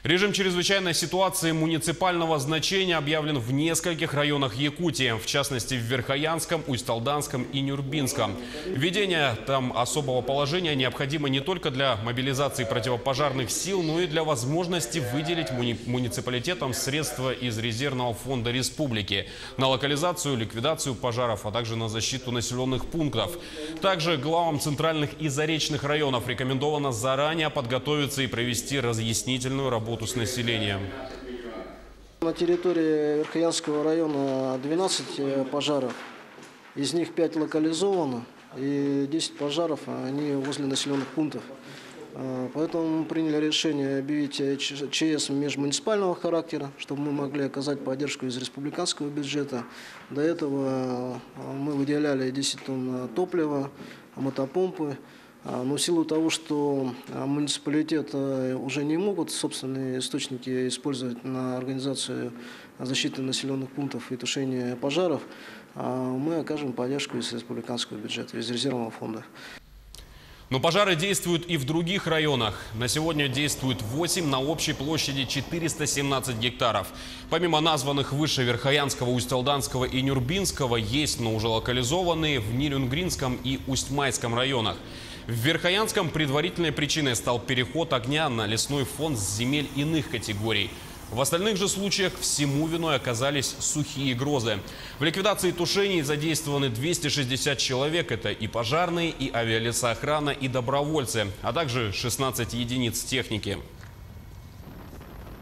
Режим чрезвычайной ситуации муниципального значения объявлен в нескольких районах Якутии, в частности в Верхоянском, Усть-Алданском и Нюрбинском. Введение там особого положения необходимо не только для мобилизации противопожарных сил, но и для возможности выделить муниципалитетам средства из резервного фонда республики на локализацию, ликвидацию пожаров, а также на защиту населенных пунктов. Также главам центральных и заречных районов рекомендовано заранее подготовиться и провести разъяснительную работу с населением. На территории Верхоянского района 12 пожаров, из них 5 локализовано и 10 пожаров они возле населенных пунктов. Поэтому мы приняли решение объявить ЧС межмуниципального характера, чтобы мы могли оказать поддержку из республиканского бюджета. До этого мы выделяли 10 тонн топлива, мотопомпы. Но в силу того, что муниципалитеты уже не могут собственные источники использовать на организацию защиты населенных пунктов и тушения пожаров, мы окажем поддержку из республиканского бюджета, из резервного фонда. Но пожары действуют и в других районах. На сегодня действует 8 на общей площади 417 гектаров. Помимо названных выше Верхоянского, Усть-Алданского и Нюрбинского, есть, но уже локализованные в Нерюнгринском и Усть-Майском районах. В Верхоянском предварительной причиной стал переход огня на лесной фонд с земель иных категорий. В остальных же случаях всему виной оказались сухие грозы. В ликвидации тушений задействованы 260 человек. Это и пожарные, и авиалесоохрана, и добровольцы, а также 16 единиц техники.